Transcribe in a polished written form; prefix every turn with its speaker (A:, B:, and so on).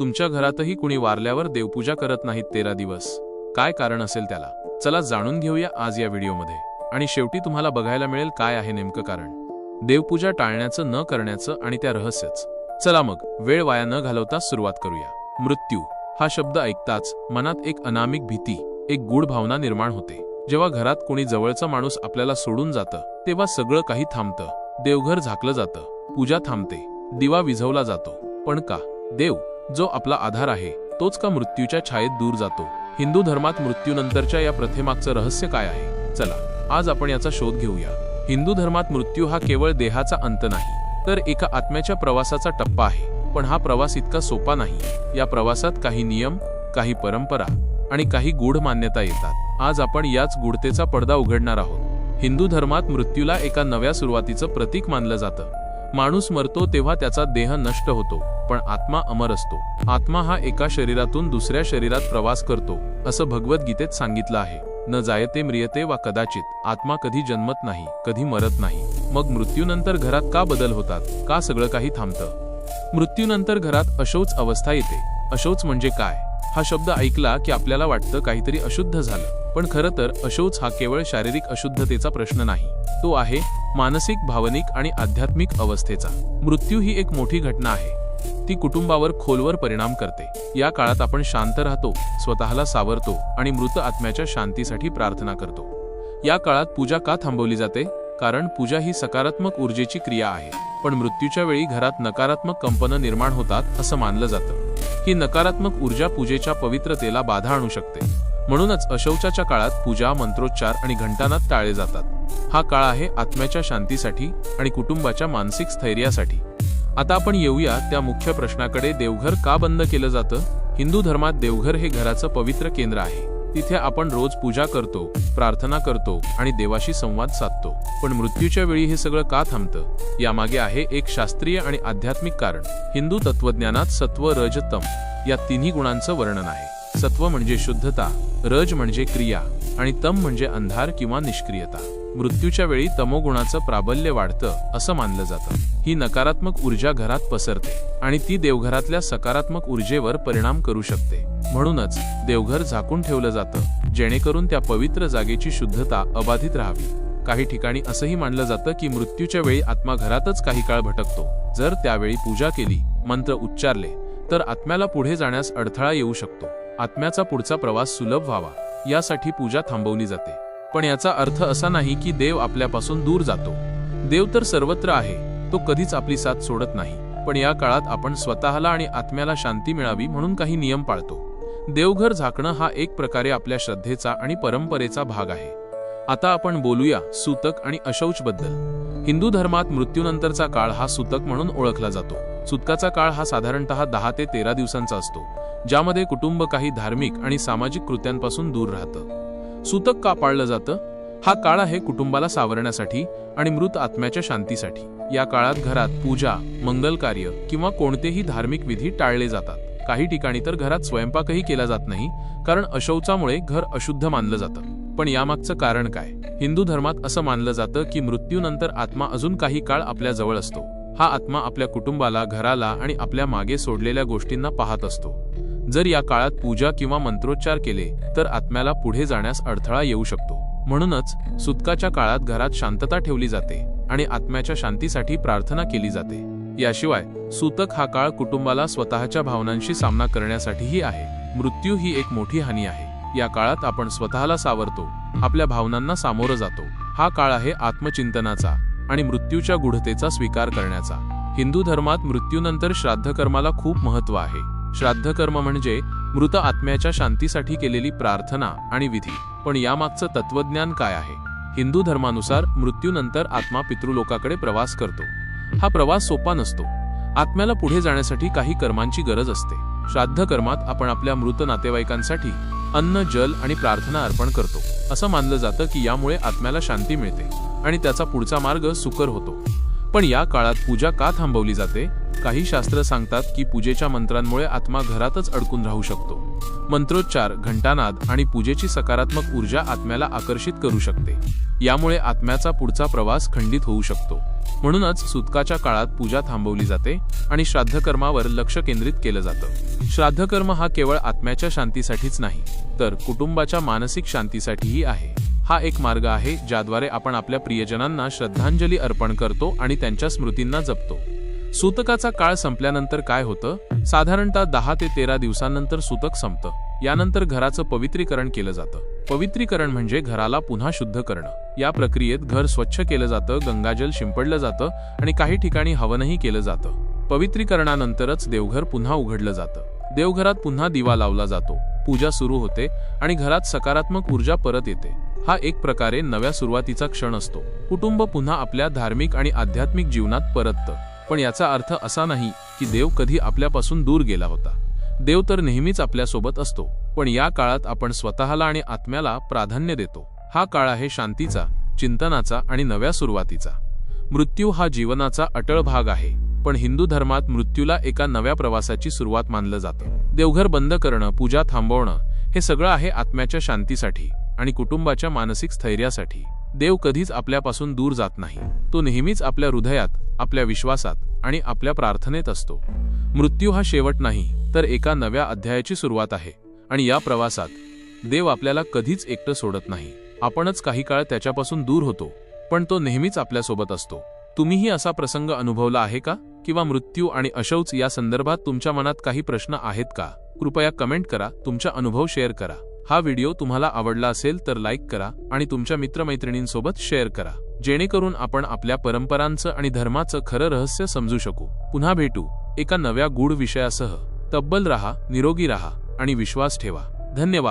A: तुमच्या घरातही कुणी वारल्यावर देवपूजा करत नाहीत 13 दिवस. काय कारण असेल त्याला? चला जाणून घेऊया आज या व्हिडिओमध्ये. आणि शेवटी तुम्हाला बघायला मिळेल काय आहे नेमकं कारण, देवपूजा टाळण्याचं न करण्याचं आणि त्या रहस्यच. चला मग वेळ वाया न घालवता सुरुवात करूया. मृत्यू हा शब्द ऐकताच मनात एक अनामिक भीती, एक गूढ भावना निर्माण होते. जेव्हा घरात कोणी जवळचा माणूस आपल्याला सोडून जातं तेव्हा सगळं काही थांबतं. देवघर झाकलं जातं, पूजा थांबते, दिवा विझवला जातो. पण का? देव जो आपला आधार आहे तोच का मृत्यूच्या छायेत दूर जातो? हिंदू धर्मात मृत्यूनंतरच्या या प्रथेमागचं रहस्य काय आहे? चला आज आपण याचा शोध घेऊया. हिंदू धर्मात मृत्यू हा केवळ देहाचा अंत नाही, तर एका आत्म्याच्या प्रवासाचा टप्पा आहे. पण हा प्रवास इतका सोपा नाही. या प्रवासात काही नियम, काही परंपरा आणि काही गूढ मान्यता येतात. आज आपण याच गूढतेचा पडदा उघडणार आहोत. हिंदू धर्मात मृत्यूला एका नव्या सुरुवातीचं प्रतीक मानलं जातं. माणूस मरतो तेव्हा त्याचा देह नष्ट होतो, पण आत्मा अमर असतो. आत्मा हा एका शरीरातून दुसऱ्या शरीरात प्रवास करतो, असं भगवद्गीतेत सांगितलं आहे. न जायते म्रियते वा कदाचित. आत्मा कधी जन्मत नाही, कधी मरत नाही. मग मृत्यूनंतर घरात का बदल होतात? का सगळं काही थांबतं? मृत्यूनंतर घरात अशौच अवस्था येते. अशौच म्हणजे काय? हा शब्द ऐकला की आपल्याला वाटतं काहीतरी अशुद्ध झालं. पण खरं तर अशौच हा केवळ शारीरिक अशुद्धतेचा प्रश्न नाही, तो आहे मानसिक, भावनिक आणि आध्यात्मिक अवस्थेचा. मृत्यू ही एक मोठी घटना आहे. ती कुटुंबावर खोलवर परिणाम करते. या काळात आपण शांत राहतो, स्वतःला सावरतो आणि मृत आत्म्याच्या शांतीसाठी प्रार्थना करतो. या काळात पूजा का थांबवली जाते? कारण पूजा ही सकारात्मक ऊर्जेची क्रिया आहे. पण मृत्यूच्या वेळी घरात नकारात्मक कंपनं निर्माण होतात असं मानलं जातं. ही नकारात्मक ऊर्जा पूजेच्या पवित्रतेला बाधा आणू शकते. म्हणूनच अशौचाच्या काळात पूजा, मंत्रोच्चार आणि घंटानाद टाळले जातात. हा काळ आहे आत्म्याच्या शांतीसाठी आणि कुटुंबाच्या मानसिक स्थैर्यासाठी. आता आपण येऊया त्या मुख्य प्रश्नाकडे, देवघर का बंद केलं जातं? हिंदू धर्मात देवघर हे घराचं पवित्र केंद्र आहे. तिथे आपण रोज पूजा करतो, प्रार्थना करतो आणि देवाशी संवाद साधतो. पण मृत्यूच्या वेळी हे सगळं का थांबतं? यामागे आहे एक शास्त्रीय आणि आध्यात्मिक कारण. हिंदू तत्वज्ञानात सत्व, रज, तम या तिन्ही गुणांचं वर्णन आहे. सत्व म्हणजे शुद्धता, रज म्हणजे क्रिया आणि तम म्हणजे अंधार किंवा निष्क्रियता. मृत्यूच्या वेळी तमोगुणाचं प्राबल्य वाढतं असं मानलं जातं. ही नकारात्मक ऊर्जा घरात पसरते आणि ती देवघरातल्या सकारात्मक ऊर्जेवर परिणाम करू शकते. म्हणूनच देवघर झाकून ठेवलं जातं, जेणेकरून त्या पवित्र जागेची शुद्धता अबाधित राहावी. काही ठिकाणी असंही मानलं जातं की मृत्यूच्या वेळी आत्मा घरातच काही काळ भटकतो. जर त्यावेळी पूजा केली, मंत्र उच्चारले तर आत्म्याला पुढे जाण्यास अडथळा येऊ शकतो. आत्म्याचा पुढचा प्रवास सुलभ व्हावा यासाठी पूजा थांबवली जाते. पण याचा अर्थ असा नाही की देव आपल्यापासून दूर जातो. देव तर सर्वत्र आहे, तो कधीच आपली साथ सोडत नाही. पण या काळात आपण स्वतःला आणि आत्म्याला शांती मिळावी म्हणून काही नियम पाळतो. देवघर झाकणं हा एक प्रकारे आपल्या श्रद्धेचा आणि परंपरेचा भाग आहे. आता आपण बोलूया सूतक आणि अशौच बद्दल. हिंदू धर्मात मृत्यूनंतरचा काळ हा सूतक म्हणून ओळखला जातो. सूतकाचा काळ हा साधारणतः 10 ते 13 दिवसांचा असतो, ज्यामध्ये कुटुंब काही धार्मिक आणि सामाजिक कृत्यांपासून दूर राहतं. सूतक का पाळलं जातं? हा काळ आहे कुटुंबाला सावरण्यासाठी आणि मृत आत्म्याच्या शांतीसाठी. या काळात घरात पूजा, मंगल कार्य किंवा कोणतेही धार्मिक विधी टाळले जातात. काही ठिकाणी तर घरात स्वयंपाकही केला जात नाही, कारण अशौचामुळे घर अशुद्ध मानलं जातं. पण यामागचं कारण काय? हिंदू धर्मात असं मानलं जातं की मृत्यूनंतर आत्मा अजून काही काळ आपल्या जवळ असतो. हा आत्मा आपल्या कुटुंबाला, घराला आणि आपल्या मागे सोडलेल्या गोष्टींना पाहत असतो. जर या काळात पूजा किंवा मंत्रोच्चार केले तर आत्म्याला पुढे जाण्यास अडथळा येऊ शकतो. म्हणूनच सूतकाच्या काळात घरात शांतता ठेवली जाते आणि आत्म्याच्या शांतीसाठी प्रार्थना केली जाते. याशिवाय सूतक हा काळ कुटुंबाला स्वतःच्या भावनांशी सामना करण्यासाठीही आहे. मृत्यू ही एक मोठी हानी आहे. या काळात आपण स्वतःला सावरतो, आपल्या भावनांना सामोरं जातो. हा काळ आहे आत्मचिंतनाचा आणि मृत्यूच्या गूढतेचा स्वीकार करण्याचा. हिंदू धर्मात मृत्यूनंतर श्राद्धकर्माला खूप महत्त्व आहे. श्राद्धकर्म म्हणजे मृत आत्म्याच्या शांतीसाठी केलेली प्रार्थना आणि विधी. पण यामागचं तत्वज्ञान काय आहे? हिंदू धर्मानुसार मृत्यूनंतर आत्मा पितृलोकाकडे प्रवास करतो. हा प्रवास सोपा नसतो. आत्म्याला पुढे जाण्यासाठी काही कर्मांची गरज असते. श्राद्ध कर्मात आपण आपल्या मृत नातेवाईकांसाठी अन्न, जल आणि प्रार्थना अर्पण करतो. असं मानलं जातं की यामुळे आत्म्याला शांती मिळते आणि त्याचा पुढचा मार्ग सुकर होतो. पण या काळात पूजा का थांबवली जाते? काही शास्त्र सांगतात की पूजेच्या मंत्रांमुळे आत्मा घरातच अडकून राहू शकतो. मंत्रोच्चार, घंटानाद आणि पूजेची सकारात्मक ऊर्जा आत्म्याला आकर्षित करू शकते. यामुळे आत्म्याचा पुढचा प्रवास खंडित होऊ शकतो. म्हणूनच सुतकाच्या काळात पूजा थांबवली जाते आणि श्राद्धकर्मावर लक्ष केंद्रित केलं जातं. श्राद्धकर्म हा केवळ आत्म्याच्या शांतीसाठीच नाही, तर कुटुंबाच्या मानसिक शांतीसाठीही आहे. हा एक मार्ग आहे ज्याद्वारे आपण आपल्या प्रियजनांना श्रद्धांजली अर्पण करतो आणि त्यांच्या स्मृतींना जपतो. सूतकाचा काळ संपल्यानंतर काय होतं? साधारणतः 10 ते 13 दिवसांनंतर सूतक संपतं. यानंतर घराचं पवित्रीकरण केलं जातं. पवित्रीकरण म्हणजे घराला पुन्हा शुद्ध करणं. या प्रक्रियेत घर स्वच्छ केलं जातं, गंगाजल शिंपडलं जातं आणि काही ठिकाणी हवनही केलं जातं. पवित्रीकरणानंतरच देवघर पुन्हा उघडलं जातं. देवघरात पुन्हा दिवा लावला जातो, पूजा सुरू होते आणि घरात सकारात्मक ऊर्जा परत येते. हा एक प्रकारे नव्या सुरुवातीचा क्षण असतो. कुटुंब पुन्हा आपल्या धार्मिक आणि आध्यात्मिक जीवनात परततं. पण याचा अर्थ असा नाही की देव कधी आपल्यापासून दूर गेला होता. देव तर नेहमीच आपल्यासोबत असतो, पण या काळात आपण स्वतःला आणि आत्म्याला प्राधान्य देतो. हा काळ आहे शांतीचा, चिंतनाचा आणि नव्या सुरुवातीचा. मृत्यू हा जीवनाचा अटळ भाग आहे, पण हिंदू धर्मात मृत्यूला एका नव्या प्रवासाची सुरुवात मानलं जातं. देवघर बंद करणं, पूजा थांबवणं हे सगळं आहे आत्म्याच्या शांतीसाठी आणि कुटुंबाच्या मानसिक स्थैर्यासाठी. देव कधीच आपल्यापासून दूर जात नाही. तो नेहमीच आपल्या हृदयात, आपल्या विश्वासात आणि आपल्या प्रार्थनेत असतो. मृत्यू हा शेवट नाही, तर एका नव्या अध्यायाची सुरुवात आहे आणि या प्रवासात देव आपल्याला कधीच एकटं सोडत नाही. आपणच काही काळ त्याच्यापासून दूर होतो, पण तो नेहमीच आपल्यासोबत असतो. तुम्हीही असा प्रसंग अनुभवला आहे का? किंवा मृत्यू आणि अशौच या संदर्भात तुमच्या मनात काही प्रश्न आहेत का? कृपया कमेंट करा, तुमचा अनुभव शेअर करा. हा व्हिडिओ तुम्हाला आवडला असेल तर लाईक करा आणि तुमच्या मित्रमैत्रिणींसोबत शेअर करा, जेणेकरून आपण आपल्या परंपरांचं आणि धर्माचं खरं रहस्य समजू शकू. पुन्हा भेटू एका नव्या गूढ विषयासह. तब्बल रहा, निरोगी रहा आणि विश्वास ठेवा. धन्यवाद.